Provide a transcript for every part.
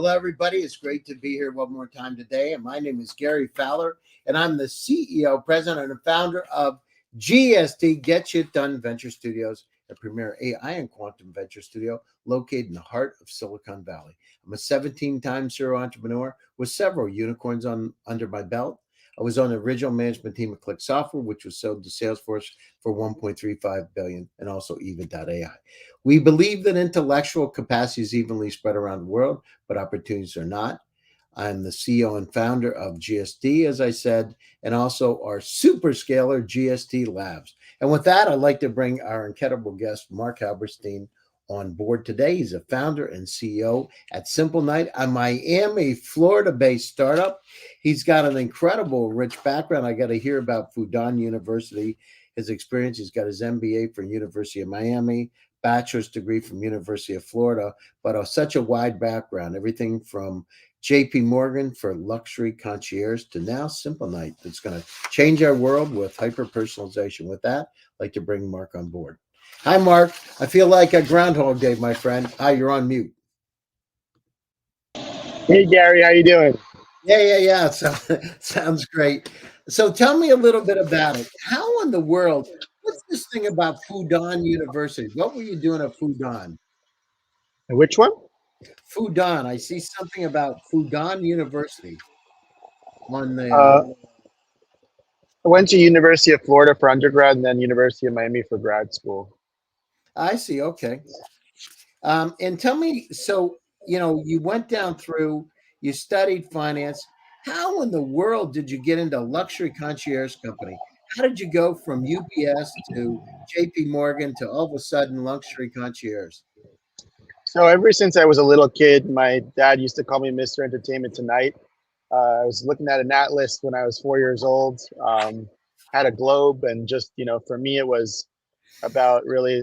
Hello, everybody. It's great to be here one more time today. And my name is Gary Fowler, and I'm the CEO, president, and founder of GSD Get Shit Done Venture Studios, a premier AI and quantum venture studio located in the heart of Silicon Valley. I'm a 17-time serial entrepreneur with several unicorns under my belt. I was on the original management team of Click Software, which was sold to Salesforce for $1.35 billion, and also Even.ai. We believe that intellectual capacity is evenly spread around the world, but opportunities are not. I'm the CEO and founder of GSD, as I said, and also our super scaler GSD Labs. And with that, I'd like to bring our incredible guest, Mark Halberstein, on board today. He's a founder and CEO at Simplenight, a Miami, Florida-based startup. He's got an incredible, rich background. I got to hear about Fudan University, his experience. He's got his MBA from University of Miami, bachelor's degree from University of Florida, but such a wide background, everything from JPMorgan for luxury concierge to now Simplenight that's going to change our world with hyper-personalization. With that, I'd like to bring Mark on board. Hi, Mark. I feel like a Groundhog Day, my friend. Hi, you're on mute. Hey, Gary, how you doing? Yeah. So, sounds great. So tell me a little bit about it. How in the world, what's this thing about Fudan University? What were you doing at Fudan? Which one? Fudan. I see something about Fudan University on the. I went to University of Florida for undergrad and then University of Miami for grad school. I see. Okay. And tell me, so you went down through, you studied finance. How in the world did you get into luxury concierge company? How did you go from UBS to JP Morgan to all of a sudden luxury concierge? So ever since I was a little kid, my dad used to call me Mr. Entertainment Tonight. I was looking at an atlas when I was 4 years old, had a globe, and just, for me, it was about really,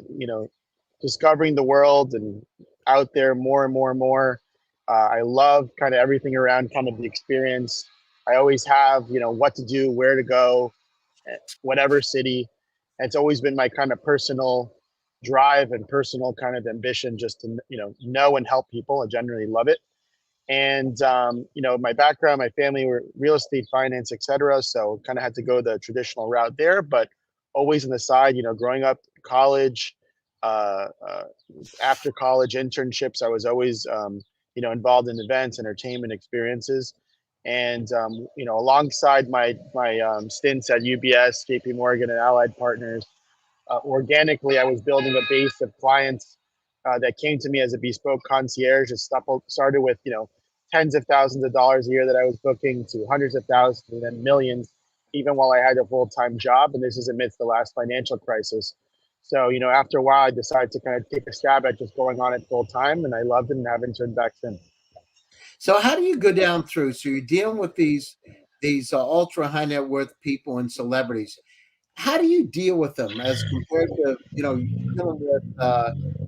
discovering the world and out there more and more and more. I love kind of everything around kind of the experience. I always have, what to do, where to go, whatever city. And it's always been my kind of personal drive and personal kind of ambition just to, know and help people. I generally love it. And, my background, my family were real estate, finance, et cetera. So kind of had to go the traditional route there, but always on the side, growing up, college, after college internships, I was always, involved in events, entertainment experiences. And, alongside my stints at UBS, JP Morgan, and Allied Partners, organically, I was building a base of clients that came to me as a bespoke concierge. It started with, tens of thousands of dollars a year that I was booking to hundreds of thousands and then millions, even while I had a full-time job. And this is amidst the last financial crisis. So, after a while, I decided to kind of take a stab at just going on it full time, and I loved it and haven't turned back since. So how do you go down through? So you're dealing with these ultra high net worth people and celebrities. How do you deal with them as compared to dealing with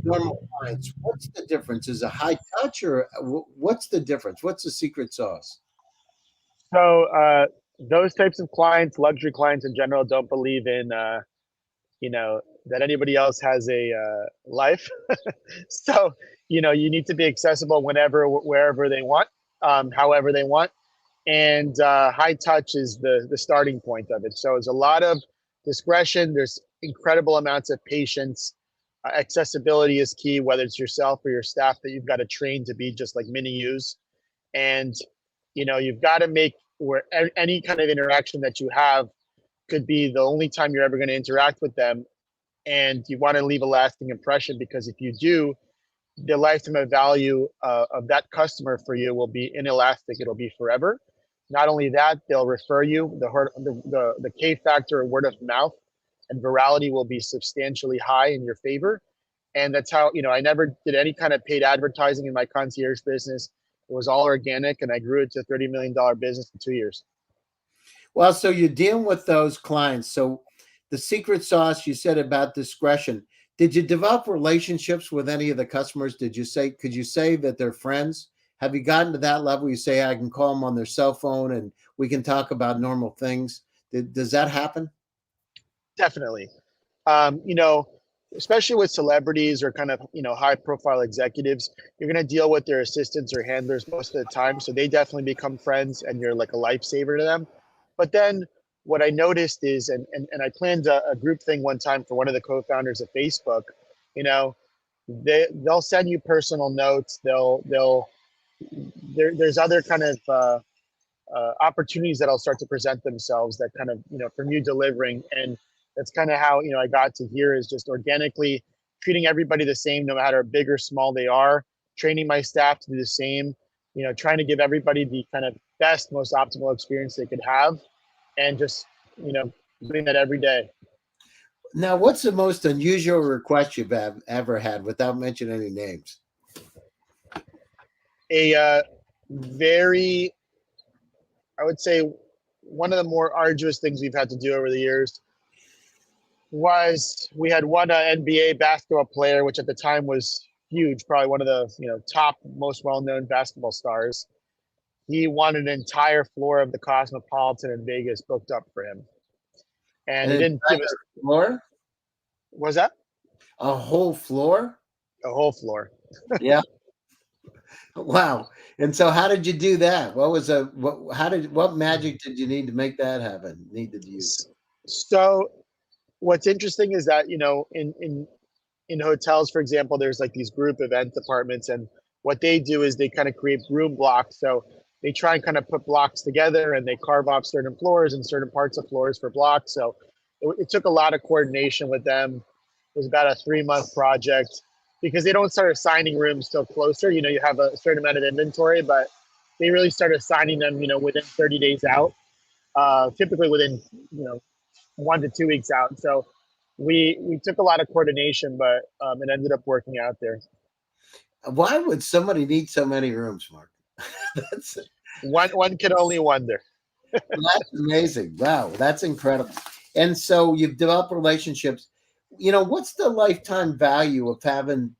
normal clients? What's the difference? Is it high touch, or what's the difference? What's the secret sauce? So those types of clients, luxury clients in general, don't believe in that anybody else has a life. So you need to be accessible whenever, wherever they want, however they want. And high touch is the starting point of it. So there's a lot of discretion. There's incredible amounts of patience. Accessibility is key, whether it's yourself or your staff that you've got to train to be just like mini yous. And you've got to make where any kind of interaction that you have could be the only time you're ever going to interact with them. And you want to leave a lasting impression, because if you do, the lifetime value of that customer for you will be inelastic. It'll be forever. Not only that, they'll refer you. The K factor of word of mouth and virality will be substantially high in your favor. And that's how, I never did any kind of paid advertising in my concierge business. It was all organic, and I grew it to a $30 million business in 2 years. Well, so you're dealing with those clients. So the secret sauce you said about discretion. Did you develop relationships with any of the customers? Could you say that they're friends? Have you gotten to that level? You say, I can call them on their cell phone and we can talk about normal things. Does that happen? Definitely. especially with celebrities or kind of, high profile executives, you're going to deal with their assistants or handlers most of the time. So they definitely become friends and you're like a lifesaver to them. But then what I noticed is, and I planned a group thing one time for one of the co-founders of Facebook, they'll send you personal notes. There's other kind of opportunities that'll start to present themselves that kind of, from you delivering. And that's kind of how, I got to here, is just organically treating everybody the same, no matter how big or small they are, training my staff to do the same, trying to give everybody the kind of best, most optimal experience they could have. And just, doing that every day. Now, what's the most unusual request you've ever had without mentioning any names? A very, I would say, one of the more arduous things we've had to do over the years was we had one NBA basketball player, which at the time was huge, probably one of the top, most well-known basketball stars. He wanted an entire floor of the Cosmopolitan in Vegas booked up for him, and An he didn't give us. entire floor? Was that A whole floor? a whole floor? Yeah. Wow. And so how did you do that? What magic did you need to make that happen? Needed to use? So what's interesting is that in hotels, for example, there's like these group event departments, and what they do is they kind of create room blocks. So they try and kind of put blocks together, and they carve off certain floors and certain parts of floors for blocks. So it took a lot of coordination with them. It was about a 3-month project, because they don't start assigning rooms till closer. You have a certain amount of inventory, but they really start assigning them, within 30 days out, typically within, 1 to 2 weeks out. So we took a lot of coordination, but it ended up working out there. Why would somebody need so many rooms, Mark? That's One can only wonder. that's amazing. Wow, that's incredible. And so you've developed relationships. What's the lifetime value of having,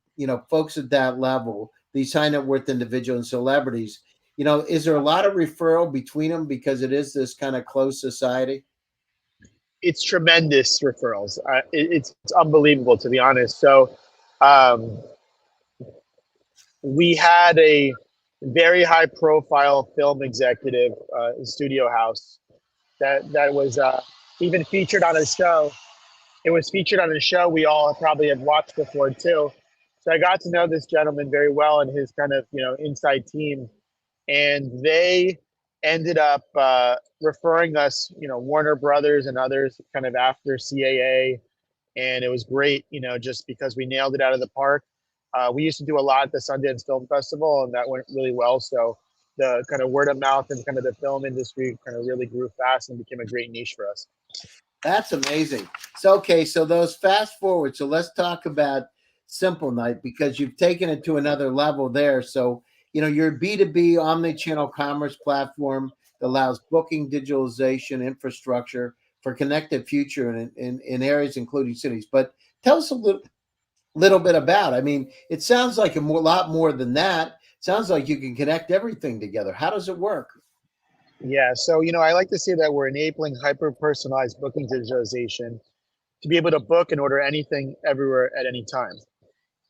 folks at that level, these high net worth individuals and celebrities? Is there a lot of referral between them because it is this kind of close society? It's tremendous referrals. It's unbelievable, to be honest. So um, we had a very high profile film executive, studio house, that was even featured on a show. It was featured on a show we all probably had watched before too. So I got to know this gentleman very well and his kind of inside team, and they ended up referring us, Warner Brothers and others, kind of after CAA, and it was great, just because we nailed it out of the park. We used to do a lot at the Sundance Film Festival, and that went really well. So the kind of word of mouth and kind of the film industry kind of really grew fast and became a great niche for us. That's amazing. So, okay, so those fast forward. So let's talk about Simplenight, because you've taken it to another level there. So, your B2B omni-channel commerce platform that allows booking, digitalization, infrastructure for connected future in areas including cities. But tell us a little bit about. I mean, it sounds like lot more than that. It sounds like you can connect everything together. How does it work? Yeah, so I like to say that we're enabling hyper-personalized booking digitalization to be able to book and order anything everywhere at any time.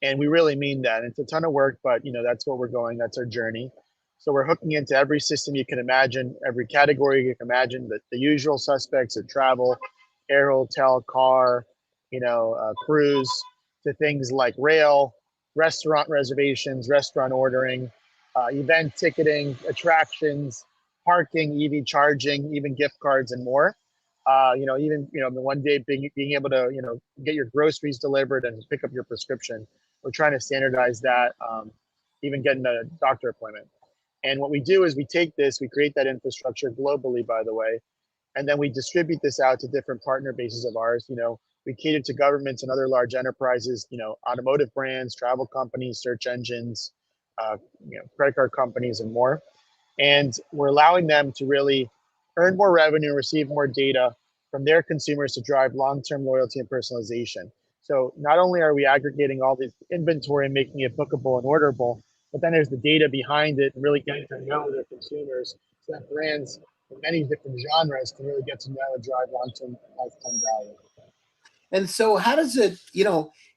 And we really mean that. It's a ton of work, but that's what we're going. That's our journey. So we're hooking into every system you can imagine, every category you can imagine, the usual suspects of travel, air, hotel, car, cruise, to things like rail, restaurant reservations, restaurant ordering, event ticketing, attractions, parking, EV charging, even gift cards and more. Even the one day being able to get your groceries delivered and pick up your prescription. We're trying to standardize that, even getting a doctor appointment. And what we do is we take this, we create that infrastructure globally, by the way, and then we distribute this out to different partner bases of ours. We cater to governments and other large enterprises, automotive brands, travel companies, search engines, credit card companies, and more. And we're allowing them to really earn more revenue, receive more data from their consumers to drive long-term loyalty and personalization. So not only are we aggregating all this inventory and making it bookable and orderable, but then there's the data behind it and really getting to know their consumers, so that brands in many different genres can really get to know and drive long-term lifetime value. And so how does it,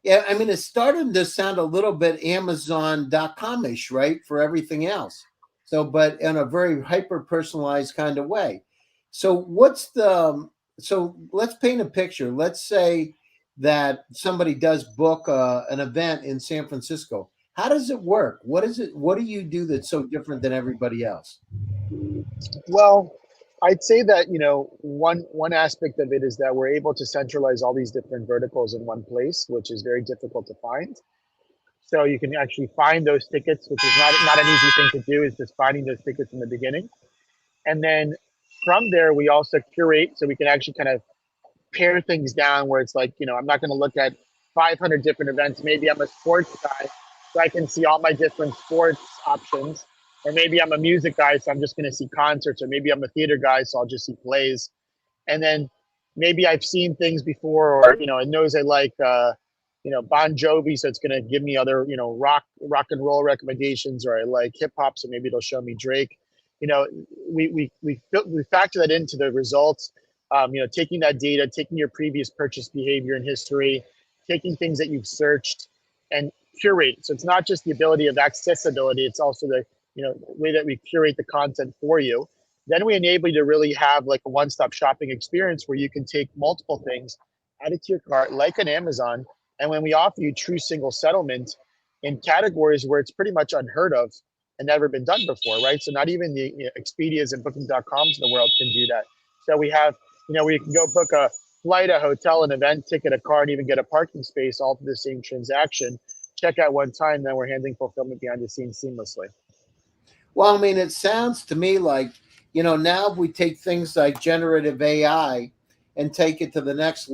Yeah, I mean, it's starting to sound a little bit Amazon.com-ish, right, for everything else. So, but in a very hyper personalized kind of way. So, so let's paint a picture. Let's say that somebody does book an event in San Francisco. How does it work? What is it? What do you do that's so different than everybody else? Well, I'd say that, one aspect of it is that we're able to centralize all these different verticals in one place, which is very difficult to find. So you can actually find those tickets, which is not an easy thing to do, is just finding those tickets in the beginning. And then from there, we also curate, so we can actually kind of pare things down where it's like, I'm not going to look at 500 different events. Maybe I'm a sports guy, so I can see all my different sports options. Or maybe I'm a music guy, so I'm just going to see concerts. Or maybe I'm a theater guy, so I'll just see plays. And then maybe I've seen things before, or it knows I like Bon Jovi, so it's going to give me other rock and roll recommendations, or I like hip hop, so maybe it'll show me Drake. You know, we factor that into the results. Taking that data, taking your previous purchase behavior and history, taking things that you've searched, and curate. So it's not just the ability of accessibility; it's also the way that we curate the content for you. Then we enable you to really have like a one-stop shopping experience where you can take multiple things, add it to your cart like an Amazon, and when we offer you true single settlement in categories where it's pretty much unheard of and never been done before, right? So not even the Expedias and Booking.coms in the world can do that. So we have, where you can go book a flight, a hotel, an event ticket, a car, and even get a parking space all through the same transaction. Check out one time, then we're handling fulfillment behind the scenes seamlessly. Well, I mean, it sounds to me like, now we take things like generative AI and take it to the next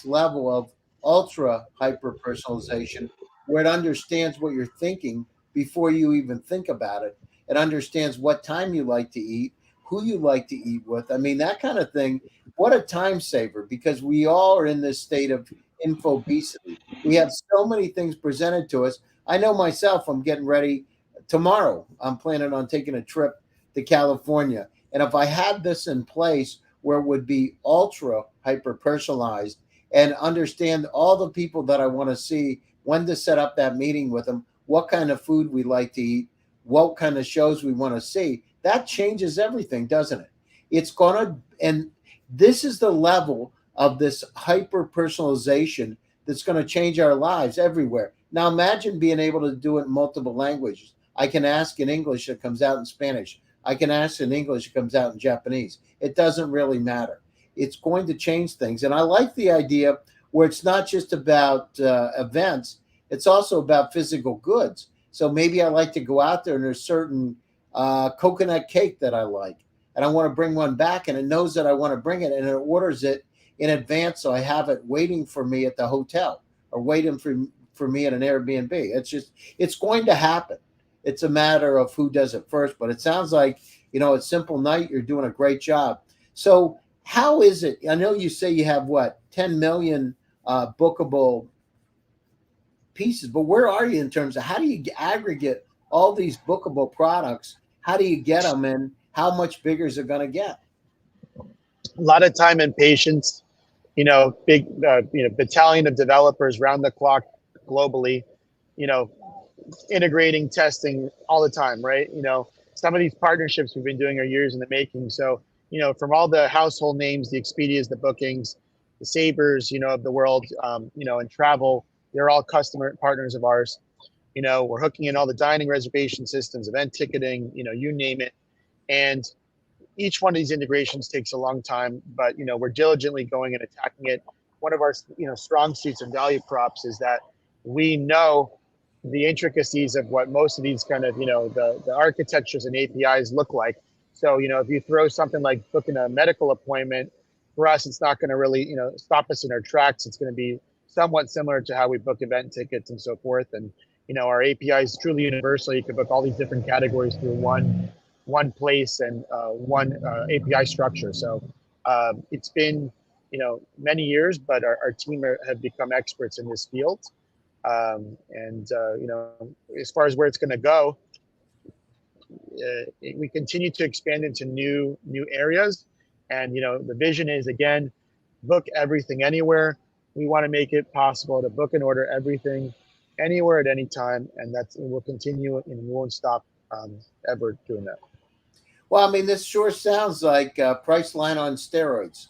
level of ultra hyper personalization, where it understands what you're thinking before you even think about it. It understands what time you like to eat, who you like to eat with. I mean, that kind of thing. What a time saver, because we all are in this state of infobesity. We have so many things presented to us. I know myself, I'm getting ready tomorrow. I'm planning on taking a trip to California. And if I had this in place where it would be ultra hyper personalized and understand all the people that I want to see, when to set up that meeting with them, what kind of food we like to eat, what kind of shows we want to see, that changes everything, doesn't it? It's going to, and this is the level of this hyper personalization that's going to change our lives everywhere. Now, imagine being able to do it in multiple languages. I can ask in English, it comes out in Spanish. I can ask in English, it comes out in Japanese. It doesn't really matter. It's going to change things. And I like the idea where it's not just about events, it's also about physical goods. So maybe I like to go out there and there's certain coconut cake that I like, and I want to bring one back, and it knows that I want to bring it, and it orders it in advance, so I have it waiting for me at the hotel or waiting for me at an Airbnb. It's going to happen. It's a matter of who does it first, but it sounds like, at Simplenight, you're doing a great job. So how is it? I know you say you have what, 10 million bookable pieces, but where are you in terms of how do you aggregate all these bookable products? How do you get them, and how much bigger is it going to get? A lot of time and patience, big, battalion of developers round the clock globally, you know, integrating testing all the time, right? Some of these partnerships we've been doing are years in the making. So, from all the household names, the Expedias, the Bookings, the Sabres, of the world, and travel, they're all customer partners of ours. We're hooking in all the dining reservation systems, event ticketing, you name it. And each one of these integrations takes a long time, but we're diligently going and attacking it. One of our strong suits and value props is that we know the intricacies of what most of these kind of the architectures and APIs look like. So if you throw something like booking a medical appointment, for us it's not going to really stop us in our tracks. It's going to be somewhat similar to how we book event tickets and so forth. And our API is truly universal. You can book all these different categories through one place and one API structure. So it's been many years, but our team have become experts in this field. And as far as where it's going to go, we continue to expand into new areas. And the vision is, again, book everything anywhere. we want to make it possible to book and order everything anywhere at any time, and we'll continue and we won't stop ever doing that. Well, I mean, this sure sounds like Priceline on steroids.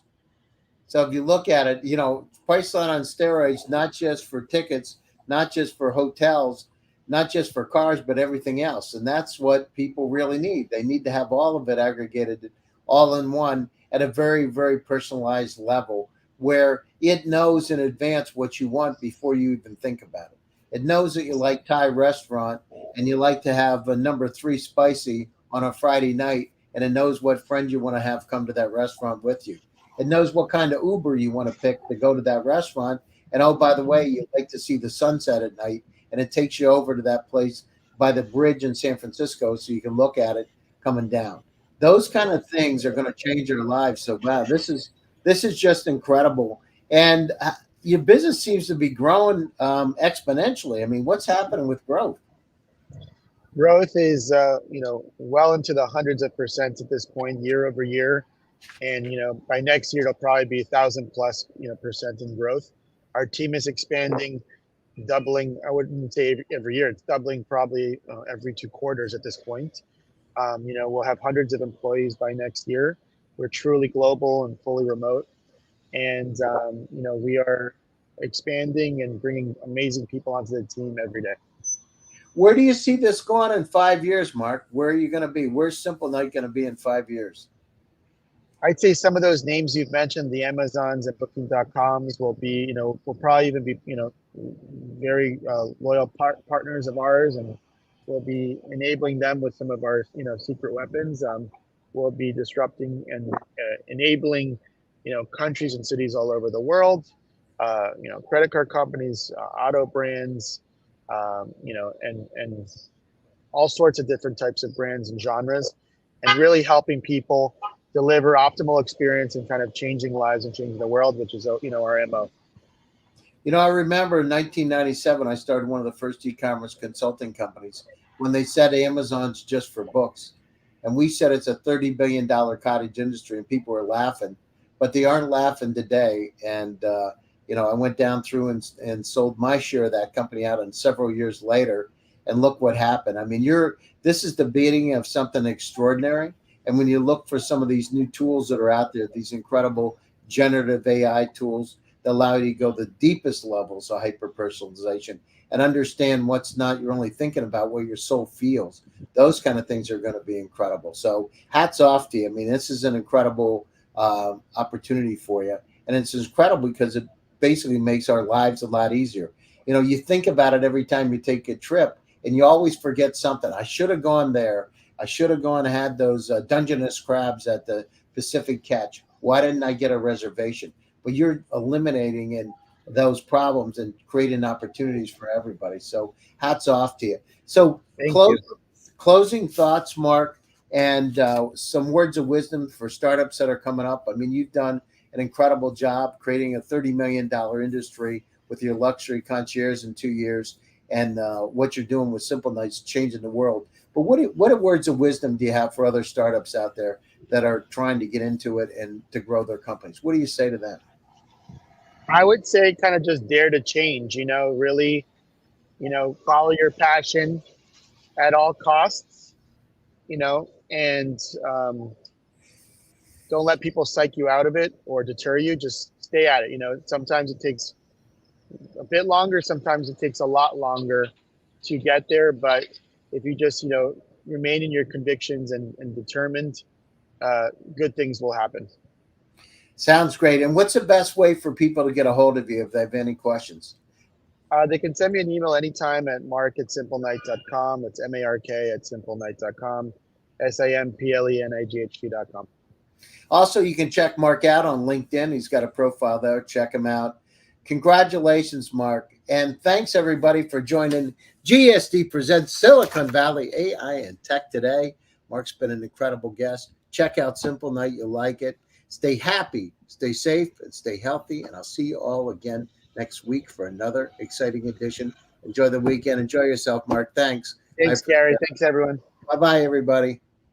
So if you look at it, Priceline on steroids, not just for tickets, not just for hotels, not just for cars, but everything else. And that's what people really need. They need to have all of it aggregated all in one at a very, very personalized level where it knows in advance what you want before you even think about it. It knows that you like Thai restaurant and you like to have a number 3 spicy on a Friday night, and it knows what friend you want to have come to that restaurant with you. It knows what kind of Uber you want to pick to go to that restaurant. And oh, by the way, you like to see the sunset at night, and it takes you over to that place by the bridge in San Francisco so you can look at it coming down. Those kind of things are going to change your lives. So wow, this is just incredible. And your business seems to be growing exponentially. I mean, what's happening with growth? Growth is well into the hundreds of percent at this point, year over year. And by next year it'll probably be 1,000+ % in growth. Our team is expanding, doubling. I wouldn't say every year; it's doubling probably every 2 quarters at this point. We'll have hundreds of employees by next year. We're truly global and fully remote, and we are expanding and bringing amazing people onto the team every day. Where do you see this going in 5 years, Mark? Where are you going to be? Where's Simplenight going to be in 5 years? I'd say some of those names you've mentioned, the Amazons and Booking.coms, will be, will probably even be, very loyal partners of ours, and we'll be enabling them with some of our, secret weapons. We'll be disrupting and enabling, countries and cities all over the world. Credit card companies, auto brands, and all sorts of different types of brands and genres, and really helping people deliver optimal experience and kind of changing lives and changing the world, which is, our MO. I remember in 1997, I started one of the first e-commerce consulting companies when they said Amazon's just for books. And we said it's a $30 billion cottage industry, and people were laughing, but they aren't laughing today. And, I went down through and sold my share of that company out, and several years later, and look what happened. I mean, this is the beginning of something extraordinary. And when you look for some of these new tools that are out there, these incredible generative AI tools that allow you to go the deepest levels of hyper-personalization and understand what's not, you're only thinking about what your soul feels. Those kind of things are going to be incredible. So hats off to you. I mean, this is an incredible opportunity for you. And it's incredible because it basically makes our lives a lot easier. You think about it every time you take a trip, and you always forget something. I should have gone there. I should have gone and had those Dungeness crabs at the Pacific Catch. Why didn't I get a reservation? But you're eliminating those problems and creating opportunities for everybody. So hats off to you. So closing thoughts, Mark, and some words of wisdom for startups that are coming up. I mean, you've done an incredible job creating a $30 million industry with your luxury concierge in 2 years. And what you're doing with Simplenight's changing the world. But what words of wisdom do you have for other startups out there that are trying to get into it and to grow their companies? What do you say to them? I would say kind of just dare to change, really, follow your passion at all costs, and don't let people psych you out of it or deter you. Just stay at it. Sometimes it takes a bit longer. Sometimes it takes a lot longer to get there. But if you just, remain in your convictions and determined, good things will happen. Sounds great. And what's the best way for people to get a hold of you if they have any questions? They can send me an email anytime at mark@simplenight.com. It's mark@simplenight.com, SIMPLENIGHT.com. Also, you can check Mark out on LinkedIn. He's got a profile there. Check him out. Congratulations, Mark. And thanks, everybody, for joining GSD Presents Silicon Valley AI and Tech today. Mark's been an incredible guest. Check out Simplenight. You'll like it. Stay happy, stay safe, and stay healthy. And I'll see you all again next week for another exciting edition. Enjoy the weekend. Enjoy yourself, Mark. Thanks. Thanks, Gary. Thanks, everyone. Bye-bye, everybody.